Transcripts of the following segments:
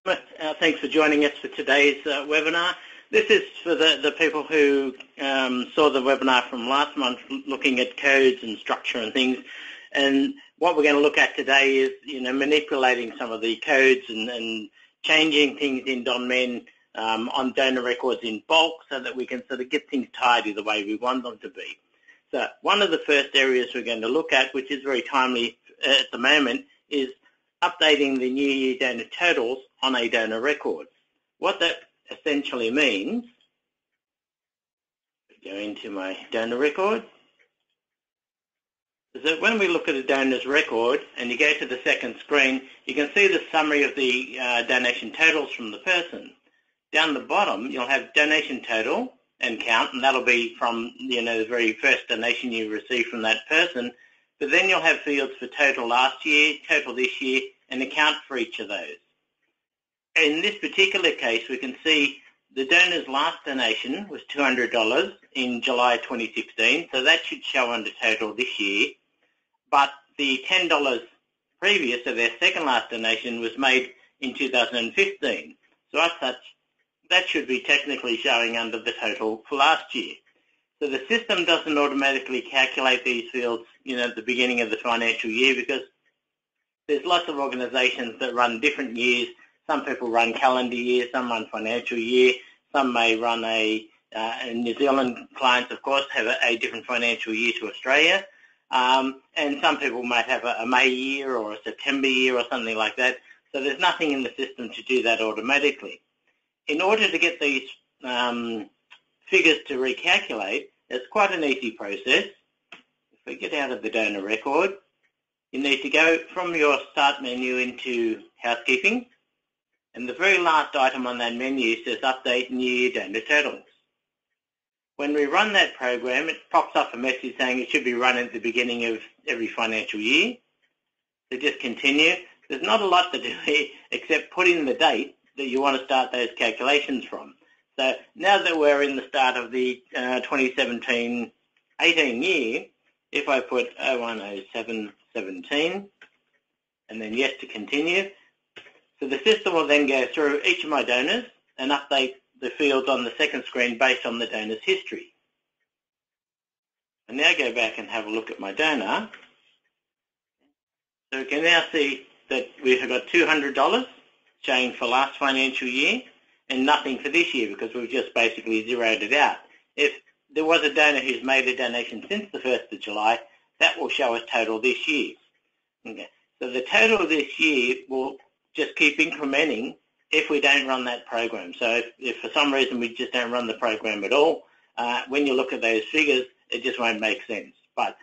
Thanks for joining us for today's webinar. This is for the people who saw the webinar from last month looking at codes and structure and things. And what we're going to look at today is, manipulating some of the codes and changing things in Donman on donor records in bulk so that we can sort of get things tidy the way we want them to be. So one of the first areas we're going to look at, which is very timely at the moment, is updating the New Year donor totals on a donor record. What that essentially means, go into my donor record, is that when we look at a donor's record and you go to the second screen, you can see the summary of the donation totals from the person. Down the bottom, you'll have donation total and count, and that'll be from the very first donation you received from that person. But then you'll have fields for total last year, total this year, and account for each of those. In this particular case, we can see the donor's last donation was $200 in July 2016, so that should show under total this year. But the $10 previous, so their second last donation, was made in 2015. So as such, that should be technically showing under the total for last year. So the system doesn't automatically calculate these fields, at the beginning of the financial year, because there's lots of organisations that run different years. Some people run calendar year, some run financial year, some may run and New Zealand clients, of course, have a different financial year to Australia. And some people might have a May year or a September year or something like that. So there's nothing in the system to do that automatically. In order to get these figures to recalculate, it's quite an easy process. If we get out of the donor record, you need to go from your start menu into housekeeping, and the very last item on that menu says update New Year donor totals. When we run that program, it pops up a message saying it should be run at the beginning of every financial year. So just continue. There's not a lot to do here except put in the date that you want to start those calculations from. So now that we're in the start of the 2017-18 year, if I put 010717 and then yes to continue, so the system will then go through each of my donors and update the fields on the second screen based on the donor's history. And now go back and have a look at my donor. So we can now see that we've got $200 showing for last financial year and nothing for this year because we've just basically zeroed it out. If there was a donor who's made a donation since the 1st of July, that will show us total this year. Okay. So the total this year will just keep incrementing if we don't run that program. So if for some reason we just don't run the program at all, when you look at those figures, it just won't make sense. But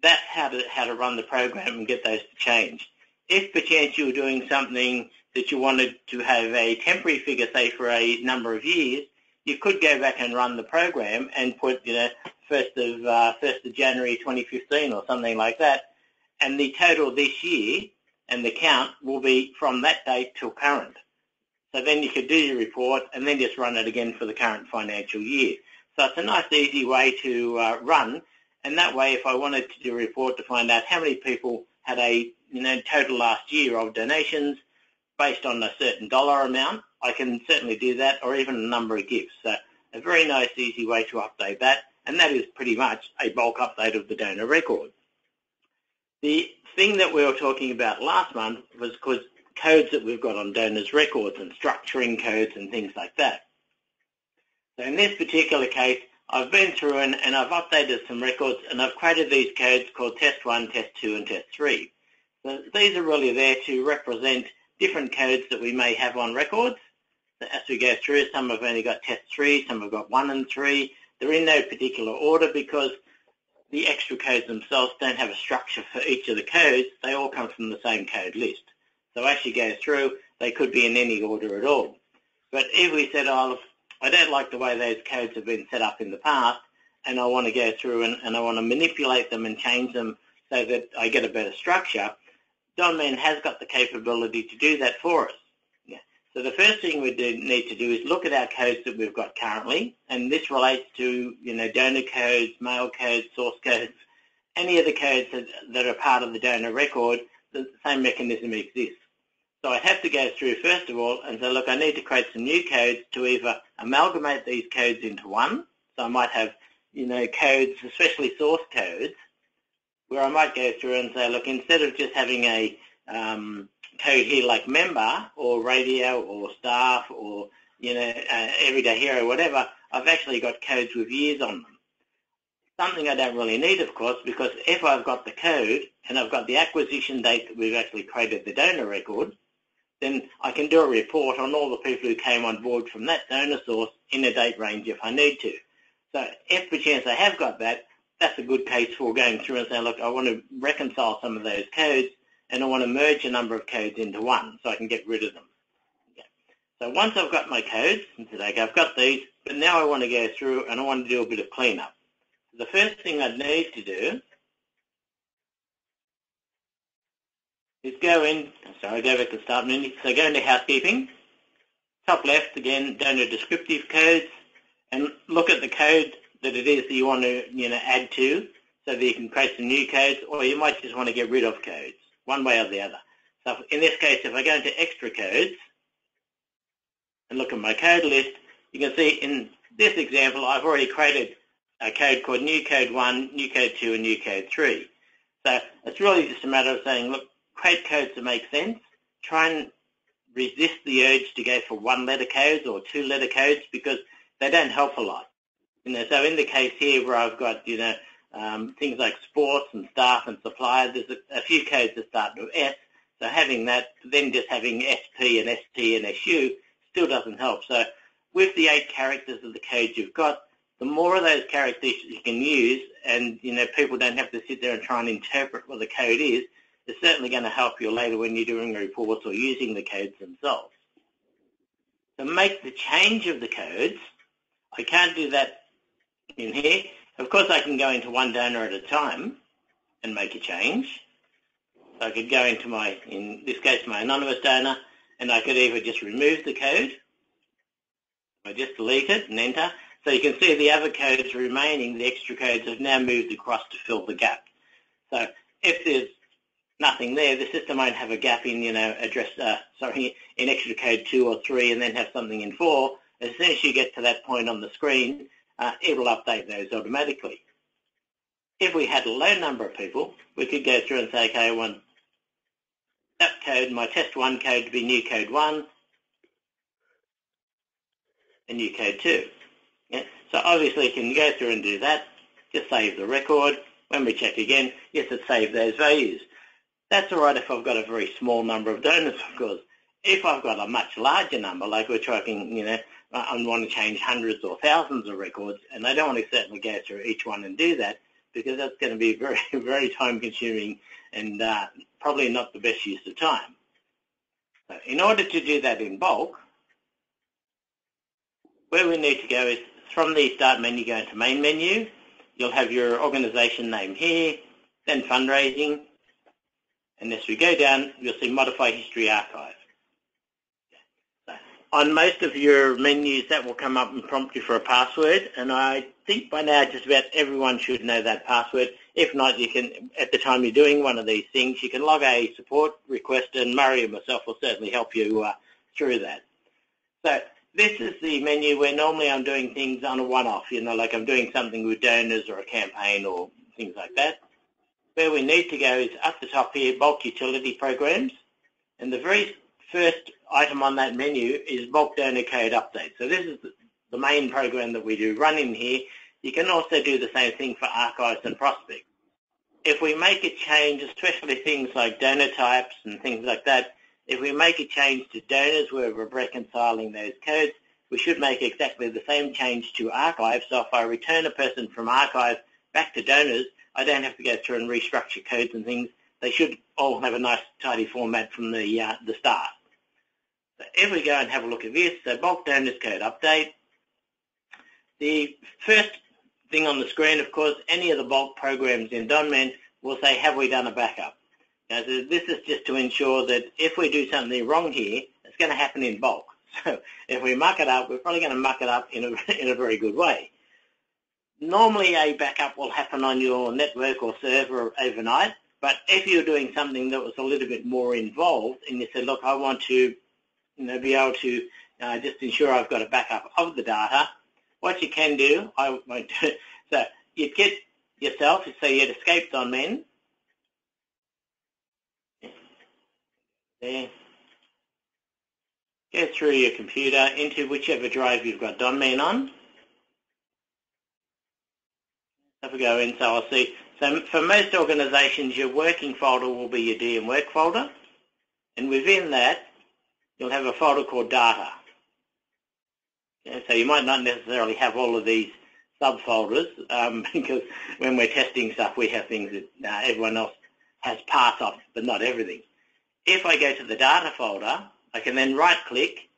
that's how to run the program and get those to change. If perchance you were doing something that you wanted to have a temporary figure, say for a number of years, you could go back and run the program and put, 1st of January 2015 or something like that, and the total this year and the count will be from that date till current. So then you could do your report and then just run it again for the current financial year. So it's a nice, easy way to run, and that way if I wanted to do a report to find out how many people had a total last year of donations based on a certain dollar amount, I can certainly do that, or even a number of gifts. So a very nice, easy way to update that, and that is pretty much a bulk update of the donor record. The thing that we were talking about last month was codes that we've got on donors' records and structuring codes and things like that. So in this particular case, I've been through and I've updated some records, and I've created these codes called Test 1, Test 2, and Test 3. So these are really there to represent different codes that we may have on records. So as we go through, some have only got Test 3, some have got 1 and 3. They're in no particular order because the extra codes themselves don't have a structure for each of the codes. They all come from the same code list. So as you go through, they could be in any order at all. But if we said, I don't like the way those codes have been set up in the past, and I want to go through and I want to manipulate them and change them so that I get a better structure, Donman has got the capability to do that for us. Yeah. So the first thing we need to do is look at our codes that we've got currently, and this relates to donor codes, mail codes, source codes, any of the codes that are part of the donor record. The same mechanism exists. So I have to go through first of all and say, look, I need to create some new codes to either amalgamate these codes into one. So I might have, codes, especially source codes, where I might go through and say, look, instead of just having a code here like member or radio or staff or, everyday hero, whatever, I've actually got codes with years on them. Something I don't really need, of course, because if I've got the code and I've got the acquisition date that we've actually created the donor record, then I can do a report on all the people who came on board from that donor source in a date range if I need to. So if perchance I have got that, that's a good case for going through and saying, look, I want to reconcile some of those codes and I want to merge a number of codes into one so I can get rid of them. Okay. So once I've got my codes, and today I've got these, but now I want to go through and I want to do a bit of cleanup. The first thing I'd need to do is go back to the start menu. So go into housekeeping, top left again, donor descriptive codes, and look at the code that it is that you want to add to, so that you can create some new codes, or you might just want to get rid of codes, one way or the other. So in this case, if I go into extra codes and look at my code list, you can see in this example I've already created a code called new code 1, new code 2, and new code 3. So it's really just a matter of saying, look, create codes that make sense. Try and resist the urge to go for one-letter codes or two-letter codes because they don't help a lot. So in the case here where I've got, things like sports and staff and supplier, there's a few codes that start with S. So having that, then just having SP and ST and SU still doesn't help. So with the 8 characters of the code you've got, the more of those characters you can use, and people don't have to sit there and try and interpret what the code is, it's certainly going to help you later when you're doing reports or using the codes themselves. To make the change of the codes, I can't do that in here. Of course, I can go into one donor at a time and make a change. So I could go into in this case, my anonymous donor, and I could either just remove the code, or just delete it and enter. So you can see the other codes remaining, the extra codes, have now moved across to fill the gap. So if there's nothing there, the system won't have a gap in, in extra code 2 or 3 and then have something in 4. As soon as you get to that point on the screen, it will update those automatically. If we had a low number of people, we could go through and say, okay, I want that code, my test 1 code to be new code 1 and new code 2. Yeah? So obviously you can go through and do that, just save the record. When we check again, yes, it saved those values. That's all right if I've got a very small number of donors, of course. If I've got a much larger number, like we're talking, I want to change hundreds or thousands of records, and I don't want to certainly go through each one and do that because that's going to be very, very time-consuming and probably not the best use of time. So in order to do that in bulk, where we need to go is from the Start menu, go into Main menu. You'll have your organisation name here, then Fundraising, and as we go down, you'll see Modify History Archive. On most of your menus, that will come up and prompt you for a password, and I think by now just about everyone should know that password. If not, you can, at the time you're doing one of these things, you can log a support request, and Murray and myself will certainly help you through that. So this is the menu where normally I'm doing things on a one-off, like I'm doing something with donors or a campaign or things like that. Where we need to go is up the top here, Bulk Utility Programs, and the very first item on that menu is Bulk Donor Code Update. So this is the main program that we do run in here. You can also do the same thing for archives and prospects. If we make a change, especially things like donor types and things like that, if we make a change to donors where we're reconciling those codes, we should make exactly the same change to archives. So if I return a person from archive back to donors, I don't have to go through and restructure codes and things. They should all have a nice tidy format from the start. So if we go and have a look at this, so Bulk Donors Code Update, the first thing on the screen, of course, any of the bulk programs in Donman will say, have we done a backup? Now, so this is just to ensure that if we do something wrong here, it's going to happen in bulk. So if we muck it up, we're probably going to muck it up in a very good way. Normally a backup will happen on your network or server overnight, But if you're doing something that was a little bit more involved and you said, look, I want to be able to just ensure I've got a backup of the data, what you can do, I won't do it. So you'd get yourself, so you'd escape Donman. There. Go through your computer into whichever drive you've got Donman on. Have a go in, so I'll see. So for most organisations, your working folder will be your DM work folder, and within that, you'll have a folder called data. Okay, so you might not necessarily have all of these subfolders because when we're testing stuff, we have things that everyone else has parts of, but not everything. If I go to the data folder, I can then right-click,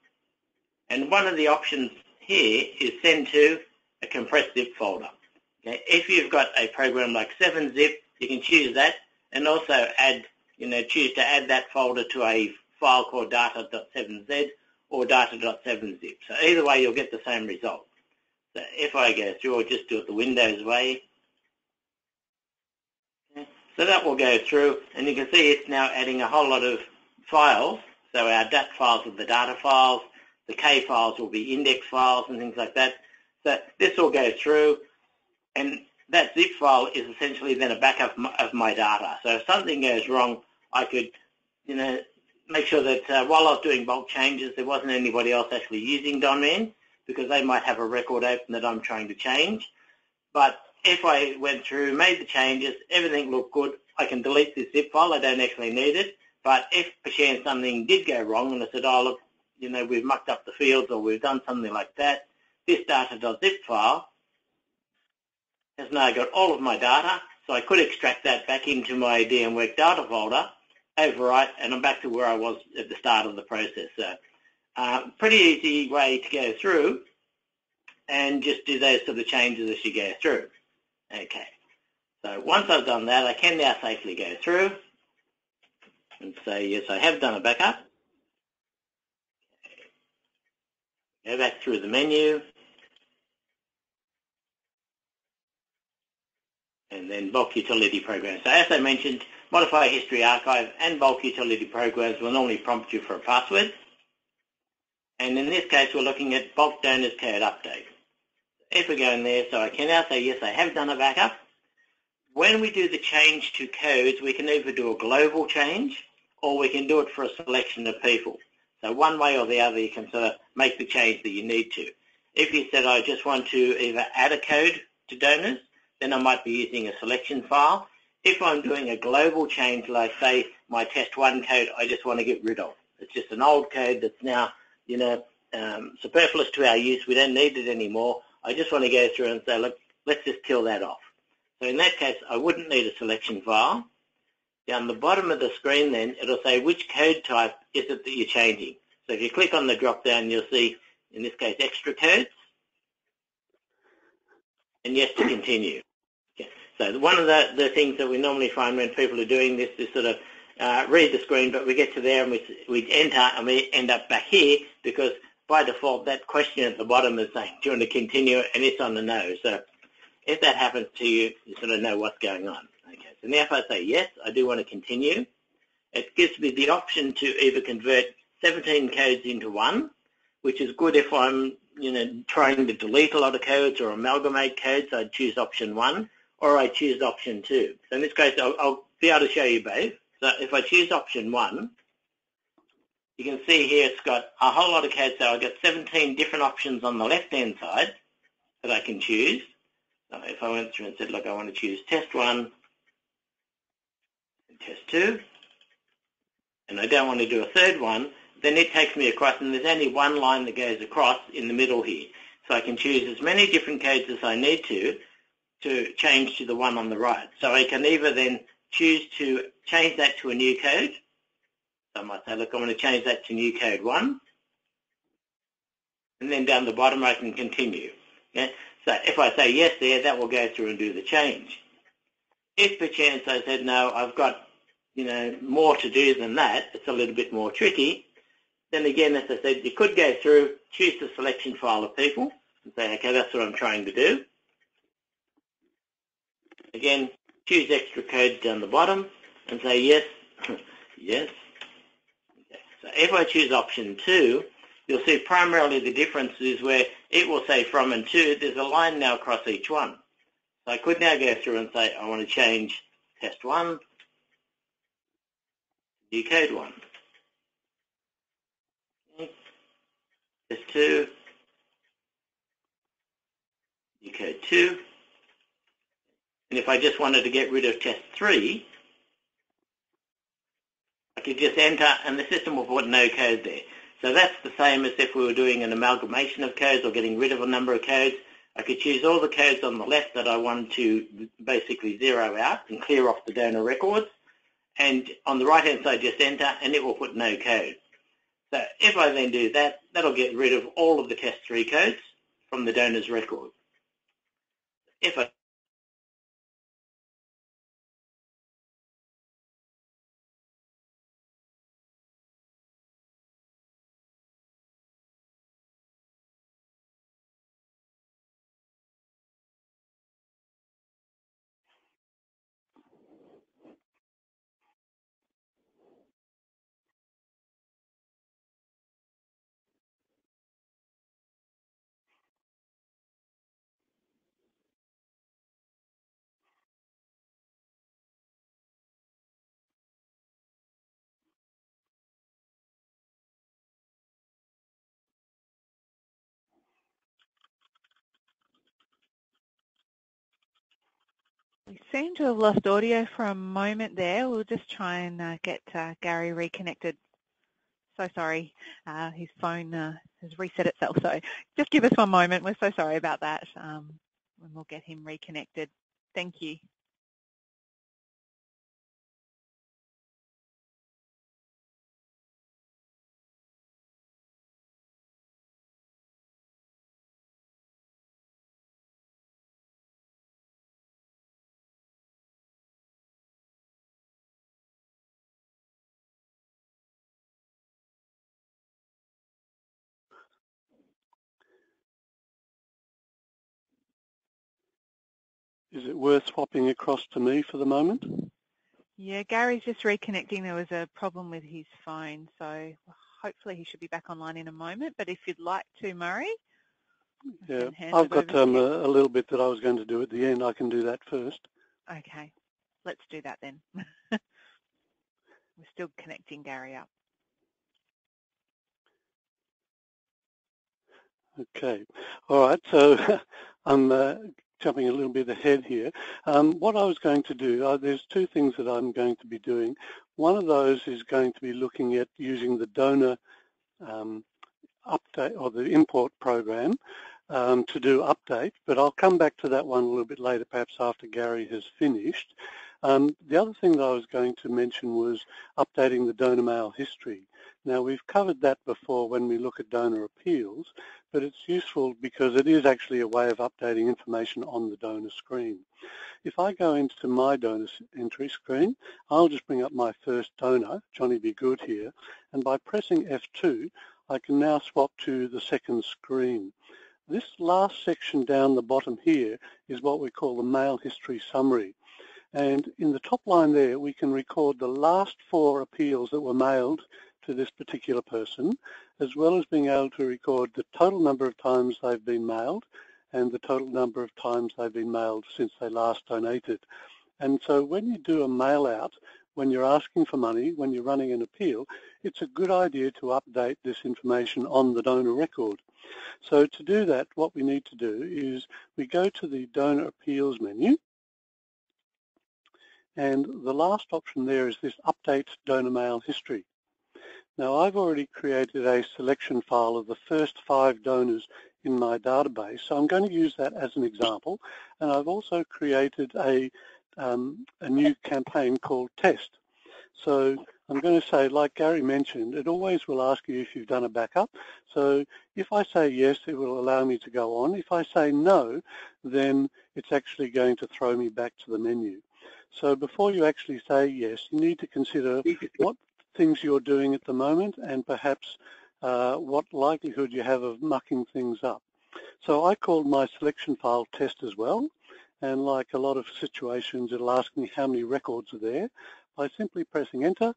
and one of the options here is send to a compressed zip folder. Okay, if you've got a program like 7-zip, you can choose that, and also add, choose to add that folder to a file called data.7z or data.7zip. So either way, you'll get the same result. So if I go through, I'll just do it the Windows way. Okay, so that will go through, and you can see it's now adding a whole lot of files. So our DAT files are the data files, the K files will be index files and things like that. So this will go through, and that zip file is essentially then a backup of my data. So if something goes wrong, I could, make sure that while I was doing bulk changes, there wasn't anybody else actually using Donman, because they might have a record open that I'm trying to change. But if I went through, made the changes, everything looked good, I can delete this zip file. I don't actually need it. But if perchance something did go wrong and I said, oh, look, we've mucked up the fields or we've done something like that, this data.zip file has now got all of my data, so I could extract that back into my DM work data folder, overwrite, and I'm back to where I was at the start of the process. So pretty easy way to go through and just do those sort of changes as you go through. Okay, so once I've done that, I can now safely go through and say, yes, I have done a backup. Go back through the menu, and then bulk utility programs. So as I mentioned, modify history archive and bulk utility programs will normally prompt you for a password. And in this case, we're looking at bulk donors code update. If we go in there, so I can now say, yes, I have done a backup. When we do the change to codes, we can either do a global change or we can do it for a selection of people. So one way or the other, you can sort of make the change that you need to. If you said, I just want to either add a code to donors, then I might be using a selection file. If I'm doing a global change, like say my test 1 code, I just want to get rid of. It's just an old code that's now, superfluous to our use. We don't need it anymore. I just want to go through and say, look, let's just kill that off. So in that case, I wouldn't need a selection file. Down the bottom of the screen then, it'll say which code type is it that you're changing. So if you click on the drop down, you'll see, in this case, extra codes, and yes to continue. Okay. So one of the things that we normally find when people are doing this is sort of read the screen, but we get to there and we enter and we end up back here because by default that question at the bottom is saying, do you want to continue, and it's on the no. So if that happens to you, you sort of know what's going on. Okay. So now if I say yes, I do want to continue, it gives me the option to either convert 17 codes into one, which is good if I'm trying to delete a lot of codes or amalgamate codes. I'd choose option 1, or I choose option 2. So in this case, I'll be able to show you both. So if I choose option 1, you can see here it's got a whole lot of codes. So I've got 17 different options on the left-hand side that I can choose. So if I went through and said, look, I want to choose test 1 and test 2, and I don't want to do a third one, then it takes me across, and there's only one line that goes across in the middle here. So I can choose as many different codes as I need to change to the one on the right. So I can either then choose to change that to a new code. So I might say, look, I'm going to change that to new code 1. And then down the bottom I can continue. Okay? So if I say yes there, that will go through and do the change. If perchance I said, no, I've got more to do than that, it's a little bit more tricky, then again, as I said, you could go through, choose the selection file of people, and say, okay, that's what I'm trying to do. Again, choose extra codes down the bottom, and say yes, yes. Okay. So if I choose option 2, you'll see primarily the difference is where it will say from and to. There's a line now across each one. So I could now go through and say I want to change test 1 to code 1. Okay. Test 2, code 2. And if I just wanted to get rid of test 3, I could just enter and the system will put no code there. So that's the same as if we were doing an amalgamation of codes or getting rid of a number of codes. I could choose all the codes on the left that I want to basically zero out and clear off the donor records. And on the right-hand side, just enter, and it will put no code. So if I then do that, that'll get rid of all of the test 3 codes from the donor's record. If I We seem to have lost audio for a moment there. We'll just try and get Gary reconnected. So sorry, his phone has reset itself. So just give us one moment. We're so sorry about that. And we'll get him reconnected. Thank you. Is it worth swapping across to me for the moment? Yeah, Gary's just reconnecting. There was a problem with his phone, so hopefully he should be back online in a moment. But if you'd like to, Murray, yeah, I've got a little bit that I was going to do at the end. I can do that first. Okay, let's do that then. We're still connecting Gary up. Okay, all right. So I'm jumping a little bit ahead here. What I was going to do, there's 2 things that I'm going to be doing. One of those is going to be looking at using the donor update or the import program to do update, but I'll come back to that one a little bit later, perhaps after Gary has finished. The other thing that I was going to mention was updating the donor mail history. Now, we've covered that before when we look at donor appeals, but it's useful because it is actually a way of updating information on the donor screen. If I go into my donor entry screen, I'll just bring up my first donor, Johnny Be Good here, and by pressing F2, I can now swap to the second screen. This last section down the bottom here is what we call the mail history summary. And in the top line there, we can record the last 4 appeals that were mailed to this particular person, as well as being able to record the total number of times they've been mailed and the total number of times they've been mailed since they last donated. And so when you do a mail out, when you're asking for money, when you're running an appeal, it's a good idea to update this information on the donor record. So to do that, what we need to do is we go to the donor appeals menu, and the last option there is this update donor mail history. Now, I've already created a selection file of the first 5 donors in my database, so I'm going to use that as an example. And I've also created a new campaign called test. So I'm going to say, like Gary mentioned, it always will ask you if you've done a backup. So if I say yes, it will allow me to go on. If I say no, then it's actually going to throw me back to the menu. So before you actually say yes, you need to consider what things you're doing at the moment and perhaps what likelihood you have of mucking things up. So I called my selection file test as well, and like a lot of situations, it'll ask me how many records are there. By simply pressing enter,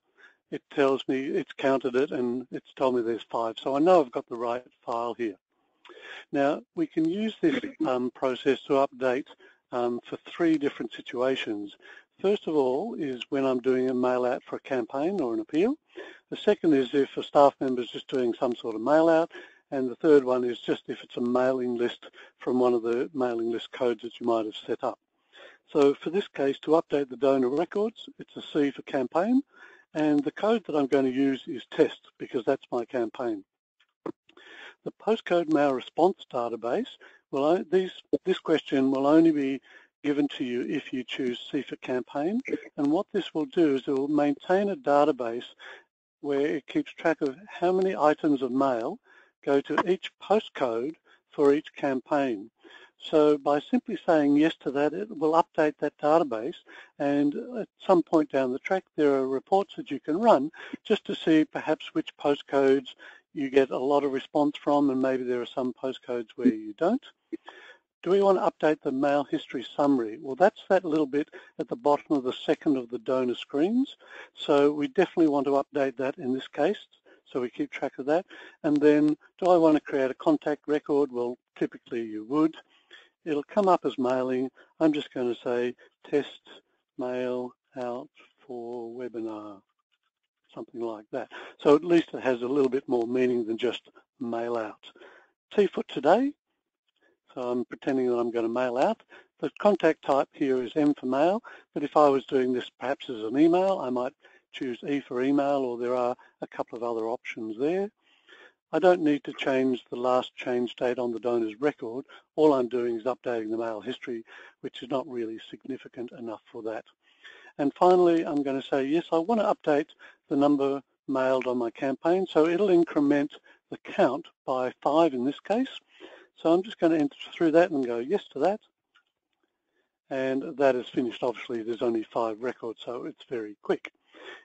it tells me it's counted it and it's told me there's 5. So I know I've got the right file here. Now, we can use this process to update for 3 different situations. First of all is when I'm doing a mail out for a campaign or an appeal. The second is if a staff member is just doing some sort of mail out. And the third one is just if it's a mailing list from one of the mailing list codes that you might have set up. So for this case, to update the donor records, it's a C for campaign. And the code that I'm going to use is test because that's my campaign. The postcode mail response database, this question will only be given to you if you choose C for campaign. And what this will do is it will maintain a database where it keeps track of how many items of mail go to each postcode for each campaign. So by simply saying yes to that, it will update that database, and at some point down the track there are reports that you can run just to see perhaps which postcodes you get a lot of response from, and maybe there are some postcodes where you don't. Do we want to update the mail history summary? Well, that's that little bit at the bottom of the second of the donor screens. So we definitely want to update that in this case, so we keep track of that. And then, do I want to create a contact record? Well, typically you would. It'll come up as mailing. I'm just going to say test mail out for webinar, something like that. So at least it has a little bit more meaning than just mail out. T for today. So I'm pretending that I'm going to mail out. The contact type here is M for mail, but if I was doing this perhaps as an email, I might choose E for email, or there are a couple of other options there. I don't need to change the last change date on the donor's record. All I'm doing is updating the mail history, which is not really significant enough for that. And finally, I'm going to say, yes, I want to update the number mailed on my campaign, so it'll increment the count by 5 in this case. So I'm just going to enter through that and go yes to that. And that is finished. Obviously, there's only 5 records, so it's very quick.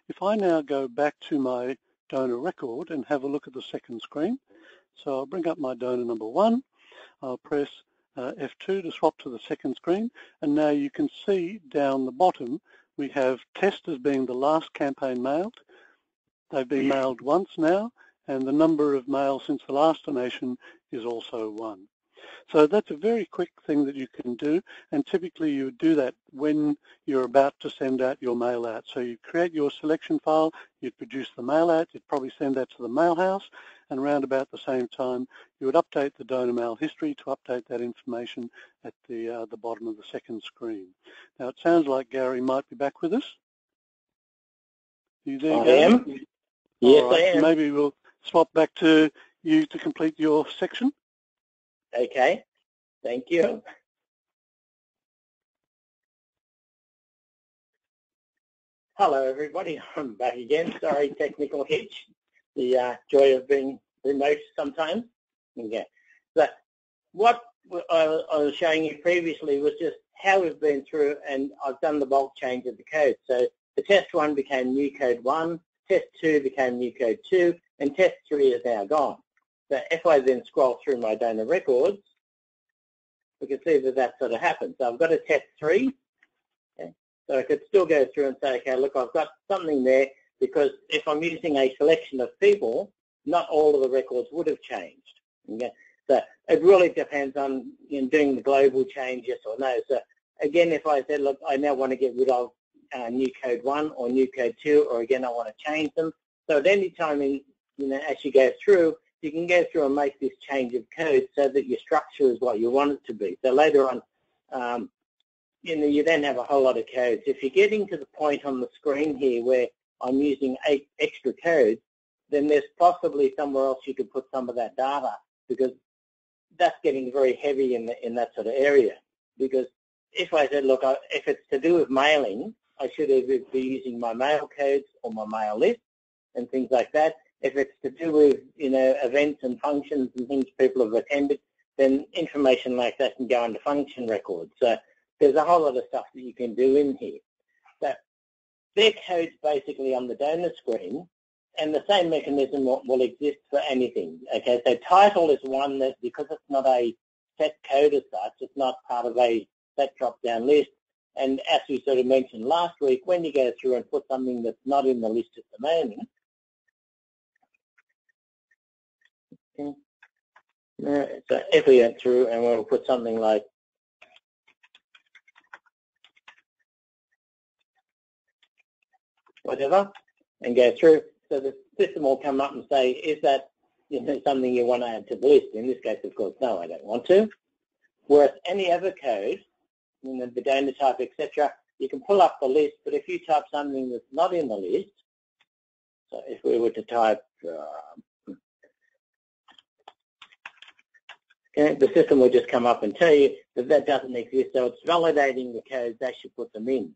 If I now go back to my donor record and have a look at the second screen, so I'll bring up my donor number 1. I'll press F2 to swap to the second screen. And now you can see down the bottom, we have test as being the last campaign mailed. They've been mailed once now, and the number of mails since the last donation is also 1. So that's a very quick thing that you can do, and typically you would do that when you're about to send out your mail out. So you create your selection file, you'd produce the mail out, you'd probably send that to the mail house, and around about the same time you would update the donor mail history to update that information at the bottom of the second screen. Now it sounds like Gary might be back with us. Are you there, Gary? I am. Yes, right, I am. So maybe we'll swap back to you to complete your section. Okay, thank you. Hello, everybody. I'm back again. Sorry, technical hitch. The joy of being remote sometimes. Okay. So what I was showing you previously was just how we've been through, and I've done the bulk change of the code. So the test 1 became new code 1, test 2 became new code 2, and test 3 is now gone. So if I then scroll through my donor records, we can see that that sort of happened. So I've got a test 3. Okay. So I could still go through and say, okay, look, I've got something there, because if I'm using a selection of people, not all of the records would have changed. Okay. So it really depends on doing the global change, yes or no. So again, if I said, look, I now want to get rid of new code 1 or new code 2, or again, I want to change them. So at any time, as you go through, you can go through and make this change of code so that your structure is what you want it to be. So later on, you then have a whole lot of codes. If you're getting to the point on the screen here where I'm using 8 extra codes, then there's possibly somewhere else you could put some of that data, because that's getting very heavy in that sort of area. Because if I said, look, if it's to do with mailing, I should either be using my mail codes or my mail list and things like that. If it's to do with, events and functions and things people have attended, then information like that can go into function records. So there's a whole lot of stuff that you can do in here. So their code's basically on the donor screen, and the same mechanism will exist for anything. Okay, so title is one that, because it's not a set code as such, it's not part of a set drop-down list, And as we sort of mentioned last week, when you go through and put something that's not in the list at the moment, so if we went through and we'll put something like whatever and go through, so the system will come up and say, is that something you want to add to the list? In this case, of course, no, I don't want to. Whereas any other code, the donor type, etc., you can pull up the list, but if you type something that's not in the list, so if we were to type, the system will just come up and tell you that that doesn't exist, so it's validating the codes as you put them in.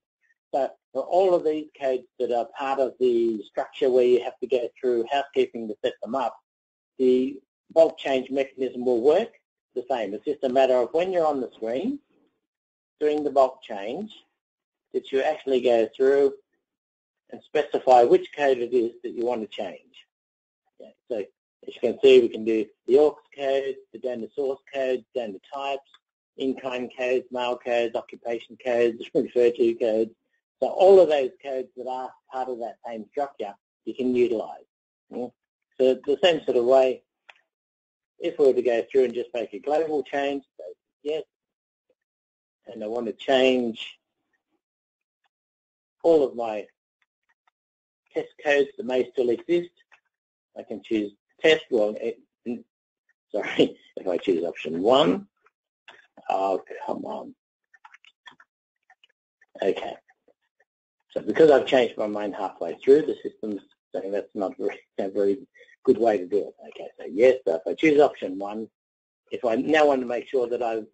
So for all of these codes that are part of the structure where you have to go through housekeeping to set them up, the bulk change mechanism will work the same. It's just a matter of when you're on the screen doing the bulk change that you actually go through and specify which code it is that you want to change. Okay, so as you can see, we can do the AUX codes, the donor source codes, donor types, in-kind codes, mail codes, occupation codes, refer to codes. So all of those codes that are part of that same structure, you can utilize. So the same sort of way, if we were to go through and just make a global change, so yes, and I want to change all of my test codes that may still exist, I can choose test, sorry, if I choose option 1, oh, come on. Okay. So because I've changed my mind halfway through, the system's saying that's not a very good way to do it. Okay, so yes, so if I choose option 1, if I now want to make sure that I've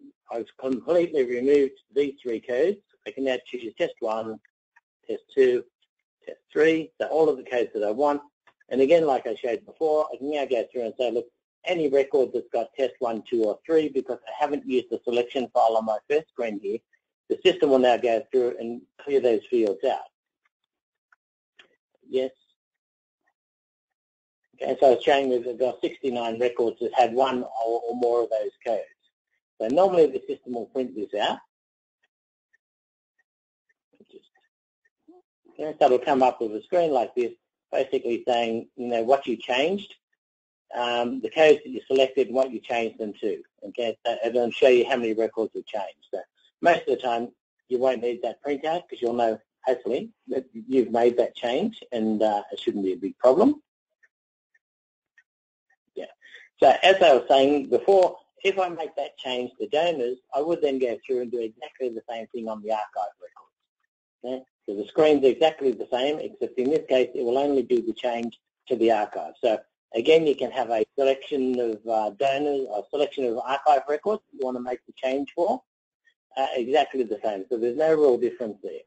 completely removed these 3 codes, I can now choose test 1, test 2, test 3, so all of the codes that I want. And again, like I showed before, I can now go through and say, look, any record that's got test 1, 2, or 3, because I haven't used the selection file on my first screen here, the system will now go through and clear those fields out. Yes. Okay, so it's showing me that there are 69 records that had 1 or more of those codes. So normally the system will print this out. Okay, so it'll come up with a screen like this, basically saying, what you changed, the codes that you selected and what you changed them to. Okay, so it'll show you how many records have changed. So most of the time you won't need that printout because you'll know, hopefully, that you've made that change and it shouldn't be a big problem. Yeah. So as I was saying before, if I make that change to donors, I would then go through and do exactly the same thing on the archive records. Okay? So the screen's exactly the same, except in this case, it will only do the change to the archive. So again, you can have a selection of donors, a selection of archive records you want to make the change for, exactly the same. So there's no real difference there.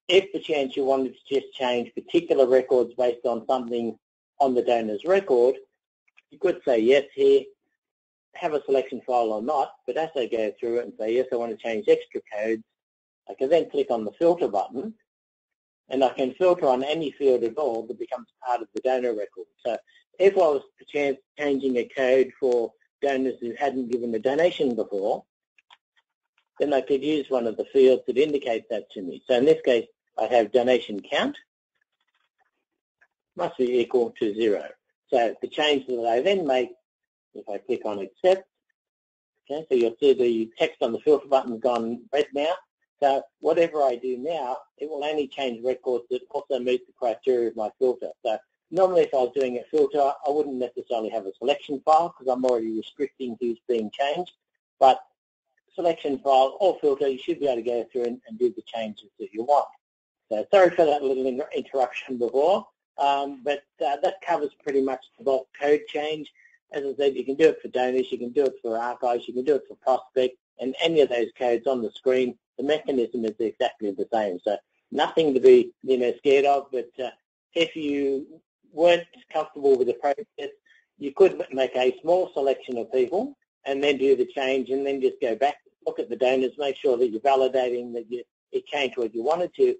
If the chance you wanted to just change particular records based on something on the donor's record, you could say yes here, have a selection file or not, but as I go through it and say, yes, I want to change extra codes, I can then click on the filter button, and I can filter on any field at all that becomes part of the donor record. So if I was changing a code for donors who hadn't given a donation before, then I could use one of the fields that indicates that to me. So in this case, I have donation count must be equal to 0. So the change that I then make, if I click on accept, okay, so you'll see the text on the filter button's gone red now. So whatever I do now, it will only change records that also meet the criteria of my filter. So normally if I was doing a filter, I wouldn't necessarily have a selection file because I'm already restricting who's being changed. But selection file or filter, you should be able to go through and do the changes that you want. So sorry for that little interruption before, but that covers pretty much the bulk code change. As I said, you can do it for donors, you can do it for archives, you can do it for prospect, and any of those codes on the screen, the mechanism is exactly the same. So nothing to be scared of, but if you weren't comfortable with the process, you could make a small selection of people and then do the change and then just go back, look at the donors, make sure that you're validating that it changed what you wanted to.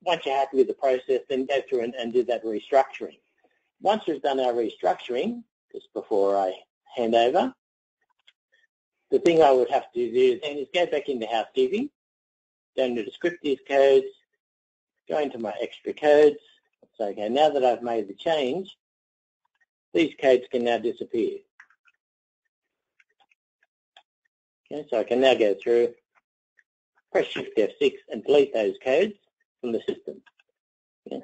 Once you're happy with the process, then go through and do that restructuring. Once we've done our restructuring, just before I hand over, the thing I would have to do then is go back into housekeeping donor descriptive codes, go into my extra codes. So, okay, now that I've made the change, these codes can now disappear. Okay, so I can now go through, press Shift F6 and delete those codes from the system. Okay.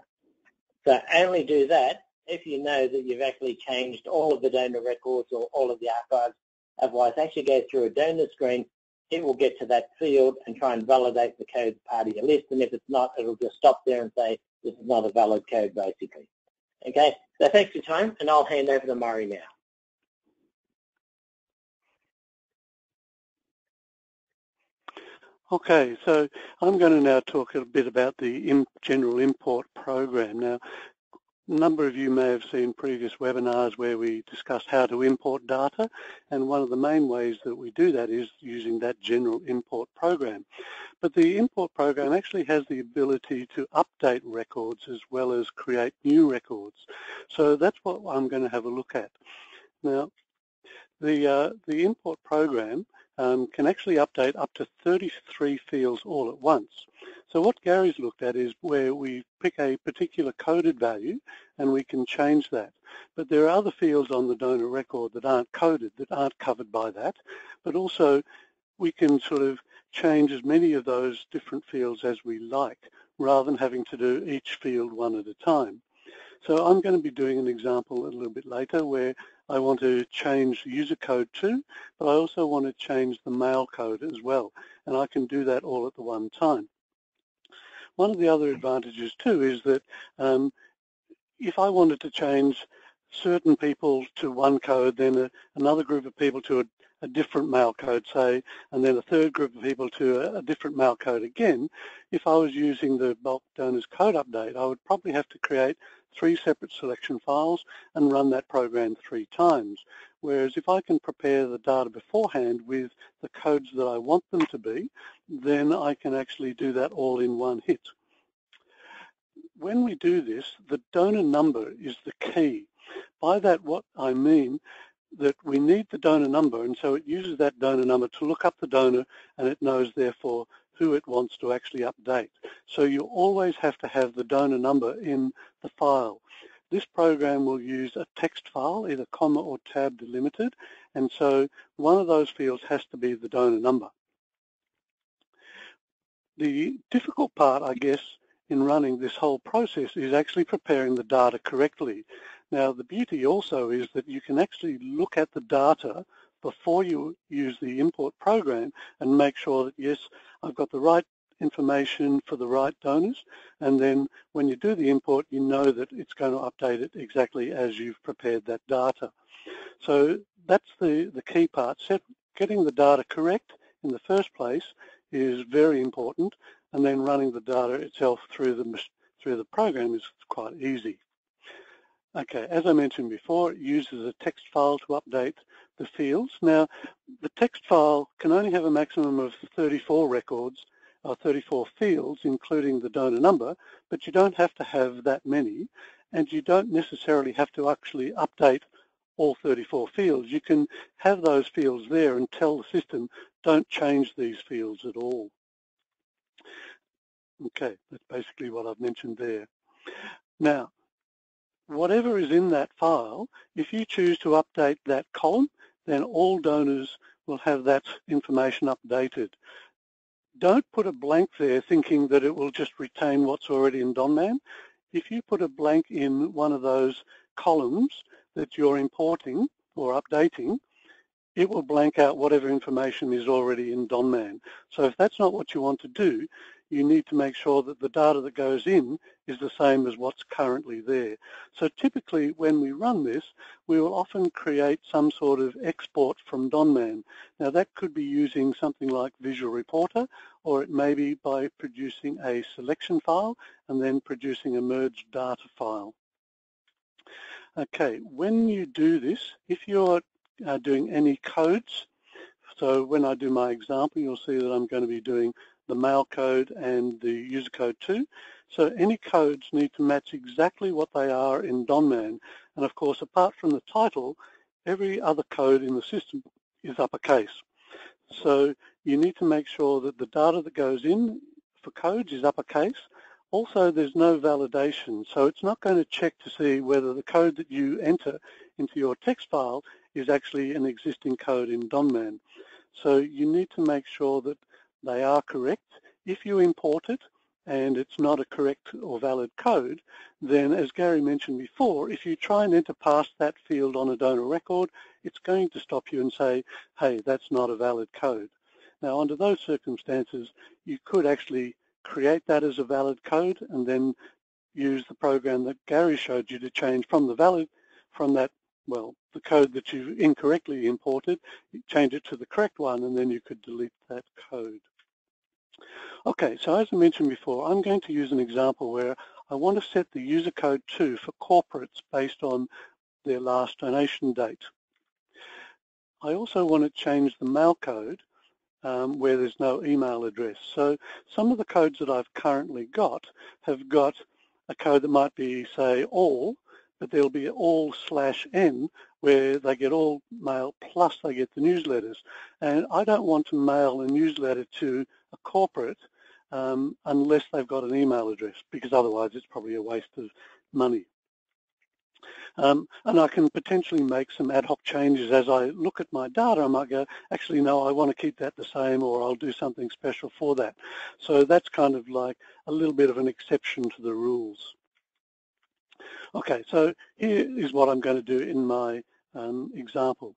So only do that if you know that you've actually changed all of the donor records or all of the archives. Otherwise, actually go through a donor screen, it will get to that field and try and validate the code part of your list, and if it's not, it'll just stop there and say, this is not a valid code, basically. Okay, so thanks for your time, and I'll hand over to Murray now. Okay, so I'm going to now talk a bit about the general import program. Now, a number of you may have seen previous webinars where we discussed how to import data, and one of the main ways that we do that is using that general import program. But the import program actually has the ability to update records as well as create new records. So that's what I'm going to have a look at. Now, the import program can actually update up to 33 fields all at once. So what Gary's looked at is where we pick a particular coded value and we can change that. But there are other fields on the donor record that aren't coded, that aren't covered by that. But also we can sort of change as many of those different fields as we like, rather than having to do each field one at a time. So I'm going to be doing an example a little bit later where I want to change user code 2, but I also want to change the mail code as well, and I can do that all at the one time. One of the other advantages too is that if I wanted to change certain people to one code, then another group of people to a different mail code, say, and then a third group of people to a different mail code again, if I was using the bulk donors code update, I would probably have to create 3 separate selection files and run that program 3 times. Whereas if I can prepare the data beforehand with the codes that I want them to be, then I can actually do that all in one hit. When we do this, the donor number is the key. By that, what I mean that we need the donor number, and so it uses that donor number to look up the donor, and it knows, therefore, who it wants to actually update. So you always have to have the donor number in the file. This program will use a text file, either comma or tab delimited, and so one of those fields has to be the donor number. The difficult part, I guess, in running this whole process is actually preparing the data correctly. Now, the beauty also is that you can actually look at the data before you use the import program and make sure that, yes, I've got the right information for the right donors, and then when you do the import, you know that it's going to update it exactly as you've prepared that data. So that's the key part. Getting the data correct in the first place is very important, and then running the data itself through the program is quite easy. Okay, as I mentioned before, it uses a text file to update the fields. Now, the text file can only have a maximum of 34 records, or 34 fields, including the donor number, but you don't have to have that many, and you don't necessarily have to actually update all 34 fields. You can have those fields there and tell the system, don't change these fields at all. Okay, that's basically what I've mentioned there. Now, whatever is in that file, if you choose to update that column, then all donors will have that information updated. Don't put a blank there thinking that it will just retain what's already in Donman. If you put a blank in one of those columns that you're importing or updating, it will blank out whatever information is already in Donman. So if that's not what you want to do, you need to make sure that the data that goes in is the same as what's currently there. So typically when we run this, we will often create some sort of export from Donman. Now that could be using something like Visual Reporter, or it may be by producing a selection file and then producing a merged data file. Okay, when you do this, if you're doing any codes, so when I do my example, you'll see that I'm going to be doing the mail code and the user code too. So any codes need to match exactly what they are in Donman. And of course, apart from the title, every other code in the system is uppercase. So you need to make sure that the data that goes in for codes is uppercase. Also, there's no validation, so it's not going to check to see whether the code that you enter into your text file is actually an existing code in Donman. So you need to make sure that they are correct. If you import it and it's not a correct or valid code, then as Gary mentioned before, if you try and enter past that field on a donor record, it's going to stop you and say, hey, that's not a valid code. Now, under those circumstances, you could actually create that as a valid code and then use the program that Gary showed you to change from the code that you incorrectly imported, change it to the correct one, and then you could delete that code. Okay, so as I mentioned before, I'm going to use an example where I want to set the user code 2 for corporates based on their last donation date. I also want to change the mail code where there's no email address. So some of the codes that I've currently got have got a code that might be, say, all, but there'll be all/n where they get all mail plus they get the newsletters. And I don't want to mail a newsletter to a corporate unless they've got an email address, because otherwise it's probably a waste of money. And I can potentially make some ad hoc changes as I look at my data. I might go, actually, no, I want to keep that the same, or I'll do something special for that. So that's kind of like a little bit of an exception to the rules. Okay, so here is what I'm going to do in my example.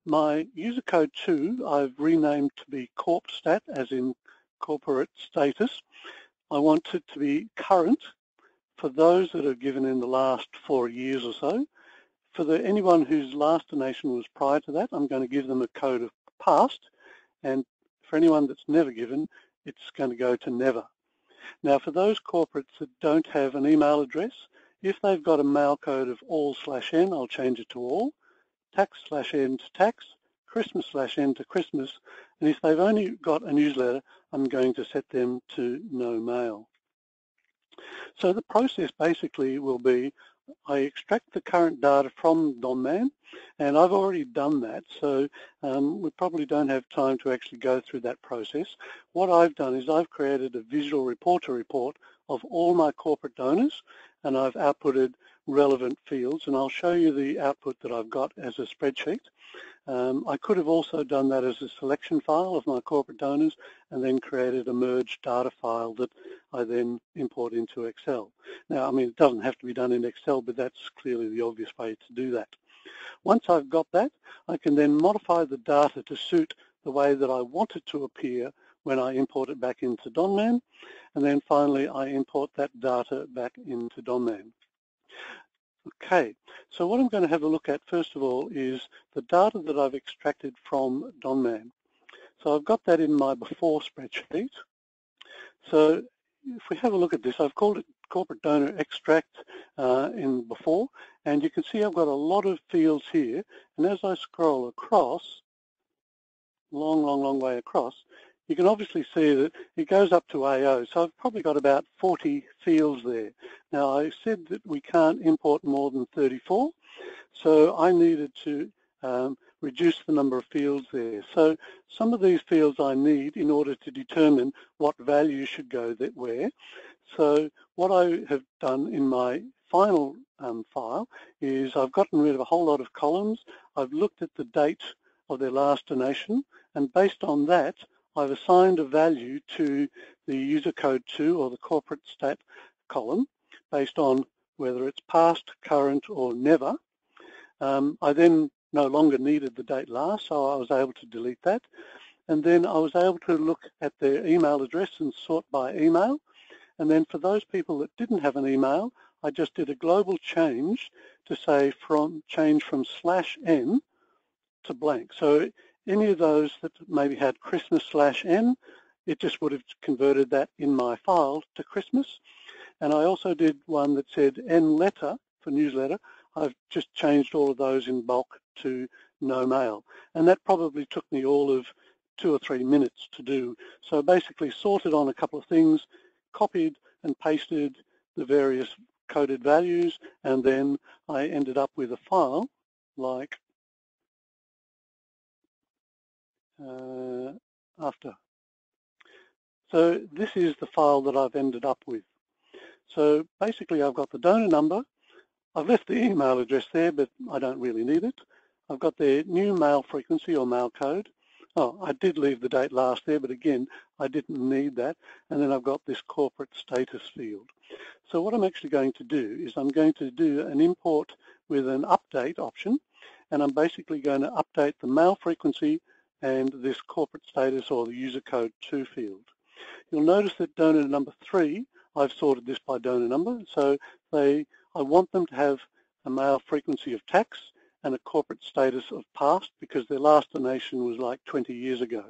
My user code 2 I've renamed to be CorpStat, as in corporate status. I want it to be current for those that are given in the last 4 years or so. For anyone whose last donation was prior to that, I'm going to give them a code of past, and for anyone that's never given, it's going to go to never. Now, for those corporates that don't have an email address, if they've got a mail code of all/n, I'll change it to all, tax/n to tax, Christmas/n to Christmas, and if they've only got a newsletter, I'm going to set them to no mail. So the process basically will be, I extract the current data from Donman, and I've already done that, so we probably don't have time to actually go through that process. What I've done is I've created a visual reporter report of all my corporate donors, and I've outputted relevant fields, and I'll show you the output that I've got as a spreadsheet. I could have also done that as a selection file of my corporate donors and then created a merged data file that I then import into Excel. Now, I mean, it doesn't have to be done in Excel, but that's clearly the obvious way to do that. Once I've got that, I can then modify the data to suit the way that I want it to appear when I import it back into Donman, and then finally I import that data back into Donman. Okay, so what I'm going to have a look at first of all is the data that I've extracted from Donman. So I've got that in my before spreadsheet. So if we have a look at this, I've called it corporate donor extract in before, and you can see I've got a lot of fields here, and as I scroll across, long way across, you can obviously see that it goes up to AO, so I've probably got about 40 fields there. Now, I said that we can't import more than 34, so I needed to reduce the number of fields there. So some of these fields I need in order to determine what value should go where. So what I have done in my final file is I've gotten rid of a whole lot of columns. I've looked at the date of their last donation, and based on that, I've assigned a value to the user code 2 or the corporate stat column based on whether it's past, current, or never. I then no longer needed the date last, so I was able to delete that. And then I was able to look at their email address and sort by email. And then for those people that didn't have an email, I just did a global change to say change from /n to blank. So any of those that maybe had Christmas/n, it just would have converted that in my file to Christmas. And I also did one that said N letter for newsletter. I've just changed all of those in bulk to no mail. And that probably took me all of 2 or 3 minutes to do. So basically sorted on a couple of things, copied and pasted the various coded values, and then I ended up with a file like after. So this is the file that I've ended up with. So basically I've got the donor number. I've left the email address there, but I don't really need it. I've got their new mail frequency or mail code. Oh, I did leave the date last there, but again, I didn't need that. And then I've got this corporate status field. So what I'm actually going to do is I'm going to do an import with an update option, and I'm basically going to update the mail frequency and this corporate status or the user code 2 field. You'll notice that donor number 3, I've sorted this by donor number, so I want them to have a mail frequency of tax and a corporate status of past because their last donation was like 20 years ago.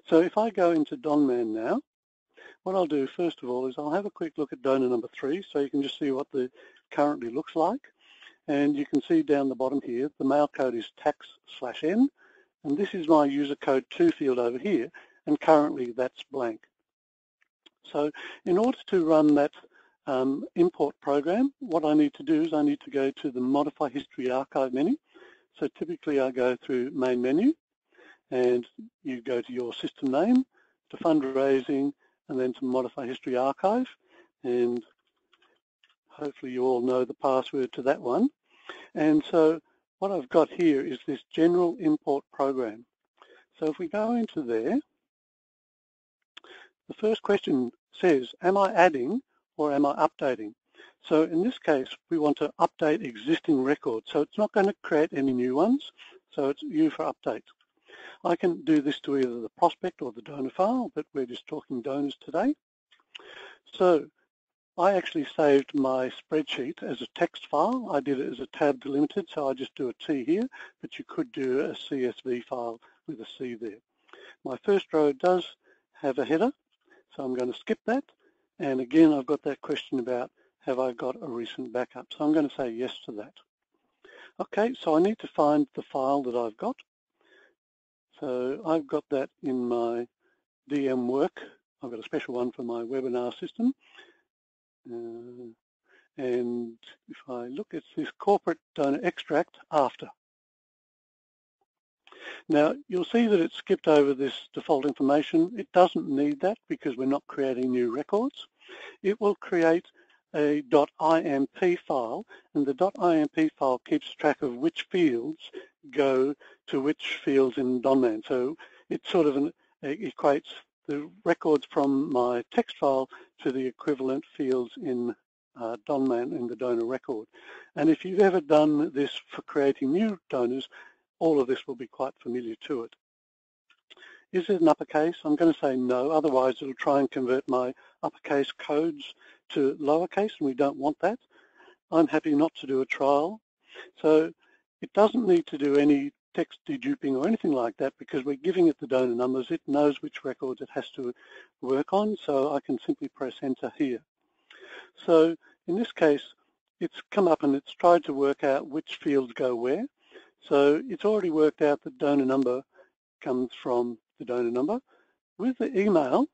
So if I go into Donman now, what I'll do first of all is I'll have a quick look at donor number 3 so you can just see what the currently looks like. And you can see down the bottom here, the mail code is tax/N, and this is my user code 2 field over here, and currently that's blank. So in order to run that import program, what I need to do is I need to go to the Modify History Archive menu. So typically I go through Main Menu, and you go to your system name, to Fundraising, and then to Modify History Archive, and hopefully you all know the password to that one. And so what I've got here is this general import program. So if we go into there, the first question says, am I adding or am I updating? So in this case, we want to update existing records. So it's not going to create any new ones. So it's U for update. I can do this to either the prospect or the donor file, but we're just talking donors today. So I actually saved my spreadsheet as a text file. I did it as a tab delimited, so I just do a T here, but you could do a CSV file with a C there. My first row does have a header, so I'm going to skip that. And again, I've got that question about have I got a recent backup? So I'm going to say yes to that. Okay, so I need to find the file that I've got. So I've got that in my DM work. I've got a special one for my webinar system. And if I look at this corporate donor extract after. Now you'll see that it skipped over this default information. It doesn't need that because we're not creating new records. It will create a .imp file, and the .imp file keeps track of which fields go to which fields in Donman. So it sort of equates the records from my text file to the equivalent fields in Donman in the donor record. And if you've ever done this for creating new donors, all of this will be quite familiar to it. Is it an uppercase? I'm going to say no, otherwise it'll try and convert my uppercase codes to lowercase, and we don't want that. I'm happy not to do a trial. So it doesn't need to do any text deduping or anything like that because we're giving it the donor numbers. It knows which records it has to work on, so I can simply press enter here. So in this case, it's come up and it's tried to work out which fields go where. So it's already worked out that donor number comes from the donor number. With the email,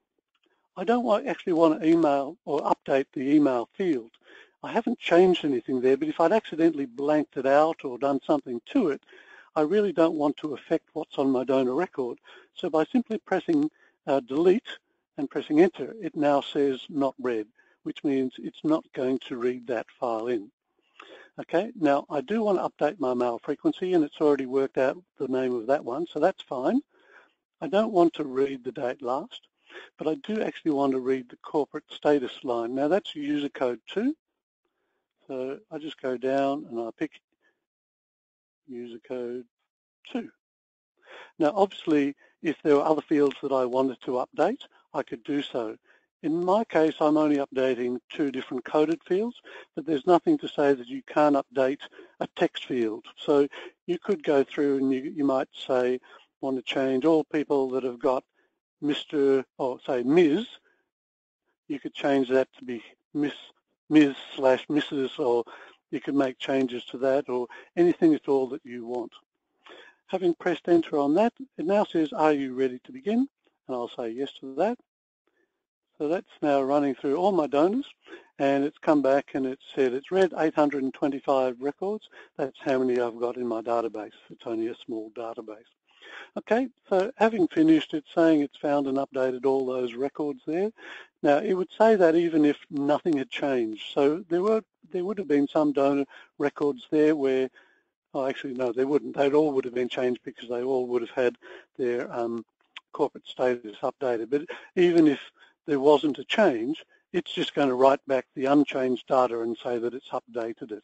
I don't actually want to email or update the email field. I haven't changed anything there, but if I'd accidentally blanked it out or done something to it, I really don't want to affect what's on my donor record. So by simply pressing delete and pressing enter, it now says not read, which means it's not going to read that file in. Okay, now I do want to update my mail frequency, and it's already worked out the name of that one, so that's fine. I don't want to read the date last, but I do actually want to read the corporate status line. Now that's user code 2, so I just go down and I pick user code 2. Now obviously if there were other fields that I wanted to update, I could do so. In my case, I'm only updating 2 different coded fields, but there's nothing to say that you can't update a text field. So you could go through and you might say, want to change all people that have got Mr. or say Ms. You could change that to be Ms/Mrs. or you could make changes to that or anything at all that you want. Having pressed enter on that, it now says, are you ready to begin? And I'll say yes to that. So that's now running through all my donors, and it's come back and it said it's read 825 records. That's how many I've got in my database. It's only a small database. Okay, so having finished, it's saying it's found and updated all those records there. Now, it would say that even if nothing had changed. So there would have been some donor records there where, oh, actually, no, there wouldn't. They all would have been changed because they all would have had their corporate status updated. But even if there wasn't a change, it's just going to write back the unchanged data and say that it's updated it.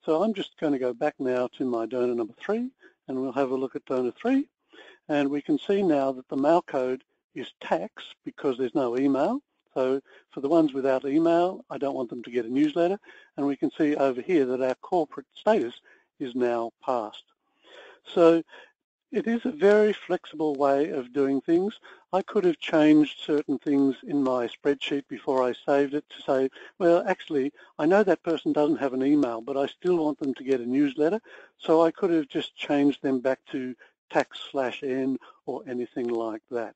So I'm just going to go back now to my donor number 3, and we'll have a look at donor 3. And we can see now that the mail code is tax because there's no email. So for the ones without email, I don't want them to get a newsletter. And we can see over here that our corporate status is now passed. So it is a very flexible way of doing things. I could have changed certain things in my spreadsheet before I saved it to say, well, actually, I know that person doesn't have an email, but I still want them to get a newsletter. So I could have just changed them back to tax/N or anything like that.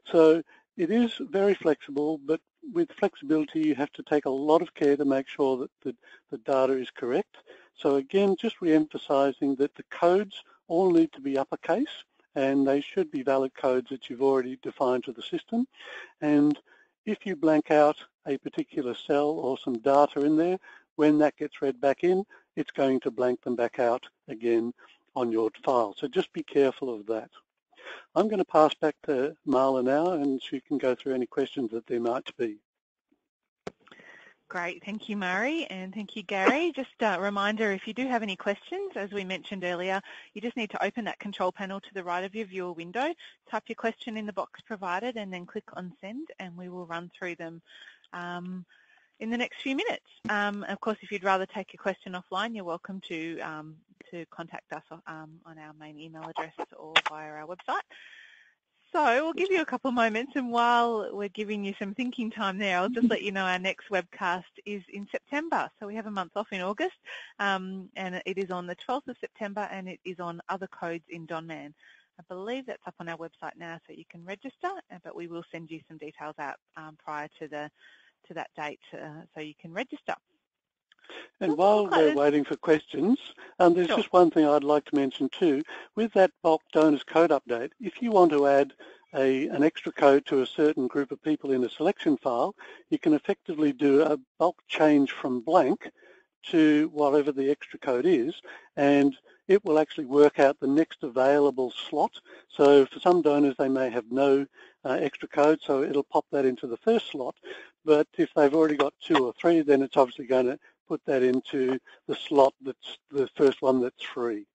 So it is very flexible, but with flexibility, you have to take a lot of care to make sure that the data is correct. So again, just re-emphasizing that the codes all need to be uppercase, and they should be valid codes that you've already defined to the system. And if you blank out a particular cell or some data in there, when that gets read back in, it's going to blank them back out again on your file. So just be careful of that. I'm going to pass back to Marla now, and she can go through any questions that there might be. Great, thank you, Murray, and thank you, Gary. Just a reminder, if you do have any questions, as we mentioned earlier, you just need to open that control panel to the right of your viewer window, type your question in the box provided, and then click on send, and we will run through them in the next few minutes. Of course, if you'd rather take your question offline, you're welcome to contact us on our main email address or via our website. So we'll give you a couple of moments, and while we're giving you some thinking time there, I'll just let you know our next webcast is in September. So we have a month off in August, and it is on the 12th of September, and it is on other codes in Donman. I believe that's up on our website now, so you can register, but we will send you some details out prior to that date, so you can register. And while we're waiting for questions, there's just one thing I'd like to mention too. With that bulk donors code update, if you want to add an extra code to a certain group of people in a selection file, you can effectively do a bulk change from blank to whatever the extra code is, and it will actually work out the next available slot. So for some donors, they may have no extra code, so it'll pop that into the first slot. But if they've already got 2 or 3, then it's obviously going to put that into the slot that's the first one that's free.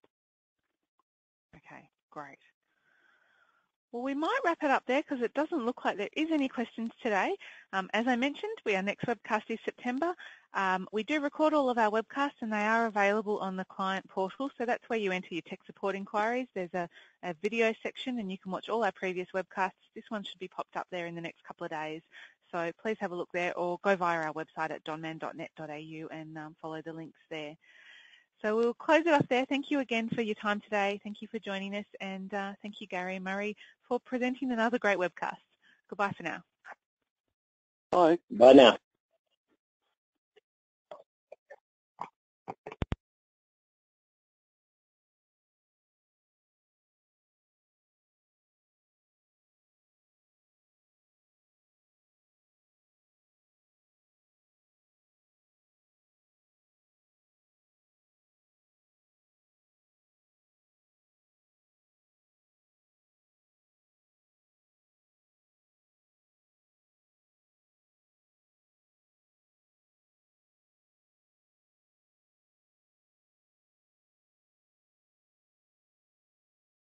Okay, great. Well, we might wrap it up there because it doesn't look like there is any questions today. As I mentioned, our next webcast is September. We do record all of our webcasts, and they are available on the client portal, so that's where you enter your tech support inquiries. There's a video section, and you can watch all our previous webcasts. This one should be popped up there in the next couple of days. So please have a look there, or go via our website at donman.net.au and follow the links there. So we'll close it off there. Thank you again for your time today. Thank you for joining us, and thank you, Gary and Murray, for presenting another great webcast. Goodbye for now. Bye. Bye now.